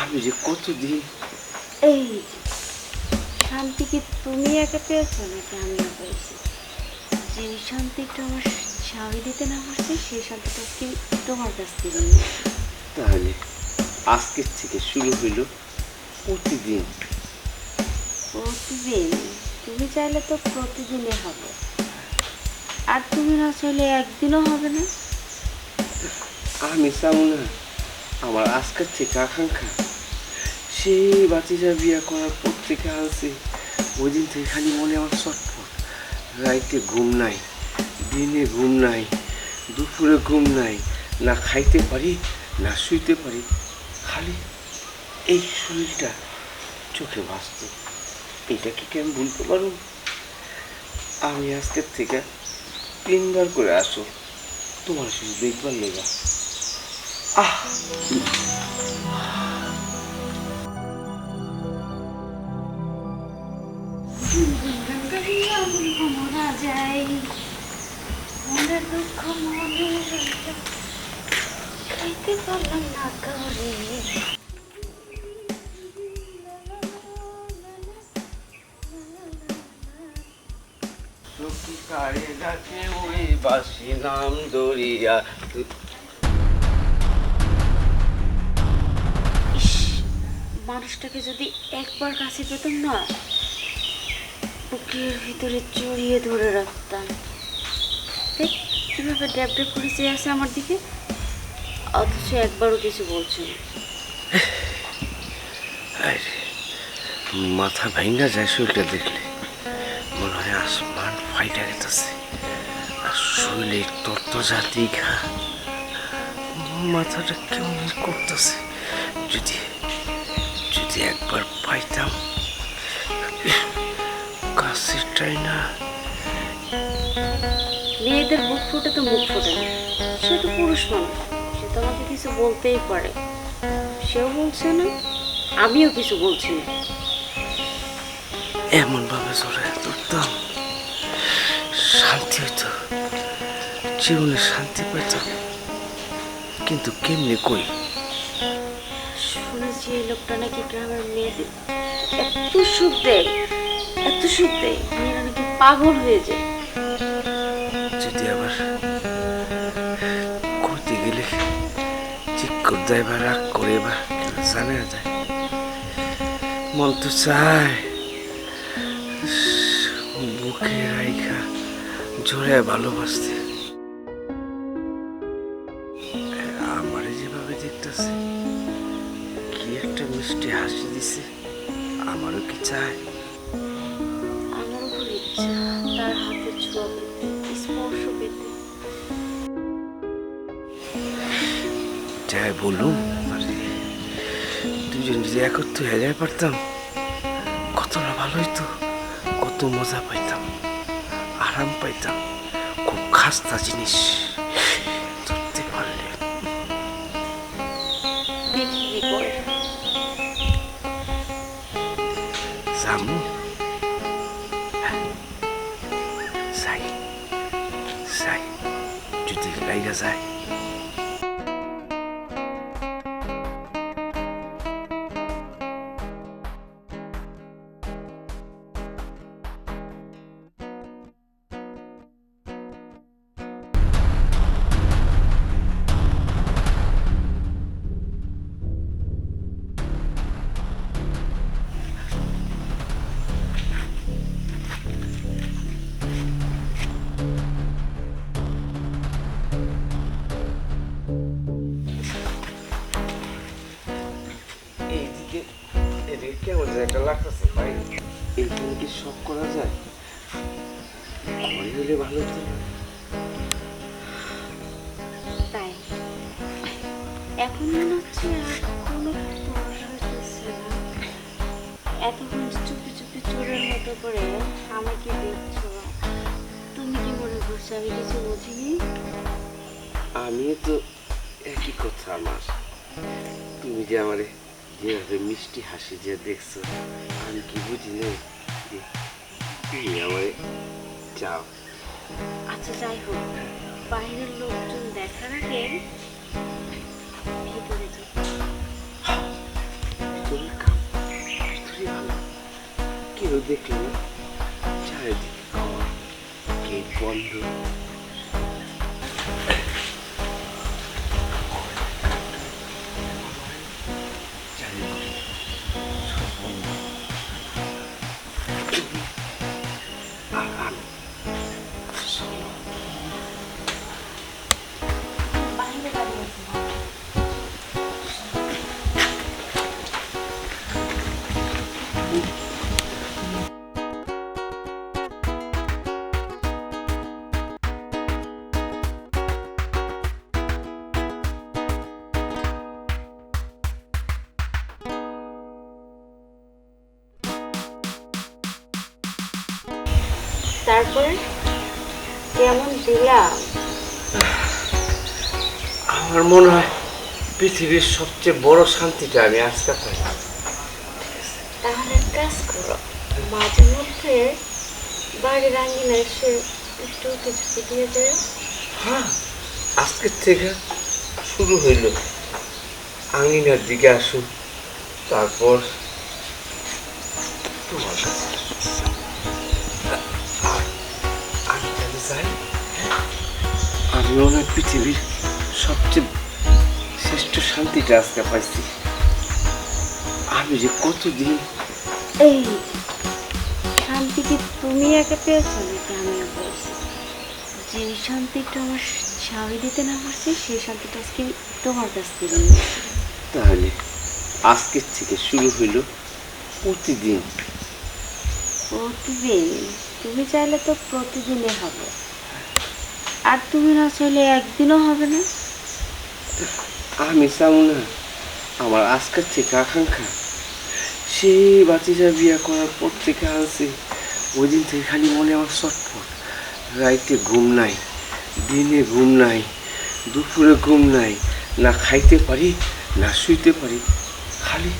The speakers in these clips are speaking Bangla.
আমি যে কতদিন এই শান্তি কি তুমি একা পেয়েছো নাকি আমিও পেয়েছি? যে শান্তিটা আমার স্বামী দিতে না পারছে সেই শান্তিটা কি তোমার কাছ থেকে নিয়েছি। তাহলে আজকের থেকে শুরু হইল প্রতিদিন। প্রতিদিন? তুমি চাইলে তো প্রতিদিনই হবে, আর তুমি না চাইলে একদিনও হবে না। আমি চাও না আমার আজকের থেকে আকাঙ্ক্ষা সেই বাতিজা বিয়া করার পর থেকে আনছি ওই দিন থেকে খালি মনে আমার ছটফট। রাইতে ঘুম নাই, দিনে ঘুম নাই, দুপুরে ঘুম নাই, না খাইতে পারি না শুইতে পারি, খালি এই শরীরটা চোখে ভাসত। এটা কি কেমন বলতে পারো? আমি আজকের থেকে 3বার করে আসো তোমার শুধু দেখবার লেগা। আহ মরা যায় মনের দুঃখ মনে খাইতে পারলাম না কাউরে। সখী কারে ডাকে ওই বাসি নাম দরিয়া। ইস, মানুষটাকে যদি একবার কাছে পেতাম না, বুকের ভিতরে জড়িয়ে ধরে রাখতাম। দেখ কিভাবে ড্যাব ড্যাব করে চেয়ে আছে আমার দিকে, অথচ একবারও কিছু বলছে না। আরে মাথা ভাঙ্গা যায় শরীরটা দেখলে, মনে হয় আসমান ফাইটা গেতেছে আর শরীরে তরতাজা দীঘা, মাথাটা কেমন করতেছে। যদি যদি একবার পাইতাম কাছেরটাই না। মেয়েদের বুক ফুটে তো মুখ ফোটে না, সে তো পুরুষ মানুষ, সে তো আমাকে কিছু বলতেই পারে। সেও বলছে না, আমিও কিছু বলছি না। এমন ভাবে জড়ায় ধরতাম শান্তি হইতো, জীবনে শান্তি পেতাম, কিন্তু কেমনে কই? শুনেছি এই লোকটা নাকি গ্রামের মেয়েদের এত সুখ দেয়, এত সুখ দেয়, মেয়েরা নাকি পাগল হয়ে যায়। যদি আবার করতে গেলে ঠিক করে দেয় বা রাগ করে বা জানা যায়, মন তো চায় বুকে রাইখা জোরে ভালোবাসতে। আমারে যেভাবে দেখতেছে, কি একটা মিষ্টি হাসি দিছে, আমারও কি চায়? আমারও খুব ইচ্ছা তার হাতে ছোঁয়া পেতে, স্পর্শ পেতে। যাই বলুন, আরে দুজন যদি একত্র হয়ে যায় পারতাম, কত না ভালো হইতো, কত মজা পাইতাম, আরাম পাইতাম। খুব খাস্তা জিনিস ধরতে পারলে। দেখি কি করে। জামু যাই যাই, যদি লাইগা যায়। এইদিকে এদিকে কেমন যে একটা লাগতেছে ভাই, এইখানে কি সব করা যায়? ঘরে হলে ভালো হতো। তাই এখন মনে হচ্ছে আর কোনো দোষ হইতেছে না। এতক্ষণ যে চুপি চুপি চোরের মতো করে আমাকে দেখছো, তুমি কি মনে করছো আমি কিছু বুঝিনি? আমিও তো একই কথা আমার। তুমি যে আমারে যেভাবে মিষ্টি হাসি যে দেখছো, আমি কি বুঝি নাই যে তুমি আমারে চাও? আচ্ছা যাই হোক, বাইরের লোকজন দেখার আগে ভিতরে যাও। কেউ দেখলো না, চারিদিকে ঘর, গেট বন্ধ। চারিদিকে সব বন্ধ। আর আমি শোনো, বাইরে দাঁড়িয়ে আছি। তারপরে কেমন দিলাম? আমার মনে হয় পৃথিবীর সবচেয়ে বড় শান্তিটা আমি আজকে পাই। তাহলে এক কাজ করো, মাঝে মধ্যে বাড়ির আঙ্গিনা এসে একটু কিছু দিয়ে যায়। হ্যাঁ, আজকের থেকে শুরু হইল। আঙিনার দিকে আসুন, তারপর তোমার কাছে আমি তাহলে যাই। আমি মনে হয় পৃথিবীর সবচেয়ে শ্রেষ্ঠ শান্তিটা আজকে পাইছি। আমি যে কতদিন এই শান্তি কি তুমি একা পেয়েছো নাকি আমিও পেয়েছি? যে শান্তিটা আমার স্বামী দিতে না পারছি সেই শান্তিটা আজকে তোমার কাছ থেকে নিয়েছি। তাহলে আজকের থেকে শুরু হইল প্রতিদিন। প্রতিদিন? তুমি চাইলে তো প্রতিদিনই হবে, আর তুমি না চাইলে একদিনও হবে না। আমি চাও না আমার আজকের থেকে আকাঙ্ক্ষা সেই বাতিজা বিয়া করার পর থেকে আনছি, ওই দিন থেকে খালি মনে আমার ছটফট। রাইতে ঘুম নাই, দিনে ঘুম নাই, দুপুরে ঘুম নাই, না খাইতে পারি না শুইতে পারি, খালি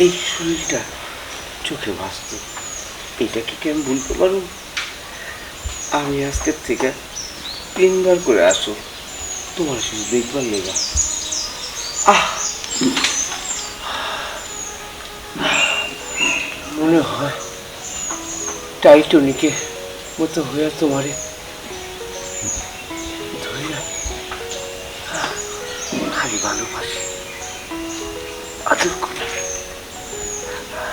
এই শরীরটা চোখে ভাসত। এটা কি কেমন বলতে পারো? আমি আজকের থেকে 3 বার করে আসো তোমার শুধু দেখবার লেগা। আহ, মনে হয় টাইটানিকের মতো হয়ে তোমারে ধরিয়া খালি ভালোবাসি, আদর করি।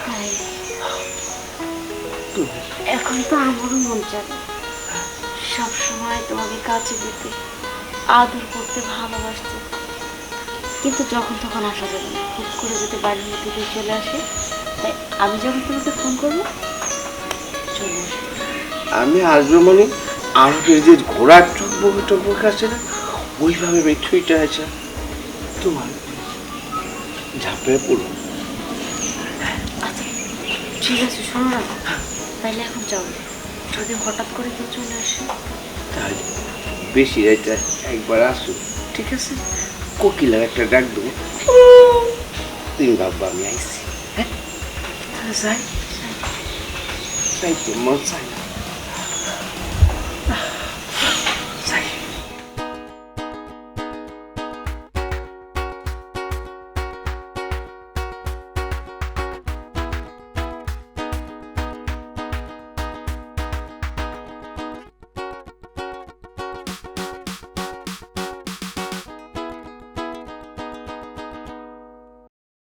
তাই তুমি এখন তো আমারও মন চায় সবসময় তোমাকে কাছে পেতে, আদর করতে, ভালোবাসতে, কিন্তু যখন তখন আসা যাবে না। খুব করে যদি বাড়ির মধ্যে কেউ চলে আসে, তাই আমি যখন তোমাকে ফোন করবো চলে আসবে। আমি আসবো মানে আমাকে যে ঘোড়ার টকবকে টকবকে আছে না, ওইভাবে মেট্রোইটা আছে তোমার ঝাঁপিয়ে পড়ো। আচ্ছা ঠিক আছে, শোনো না, তাইলে এখন যাও। যদি হঠাৎ করে কেউ চলে আসে তাহলে বেশি রাইতে একবার আসো, ঠিক আছে? কোকিলার একটা ডাক দেবো, তুমি ভাববা আমি আইসি। হ্যাঁ, তাহলে যাই, যাইতে মন চাই না।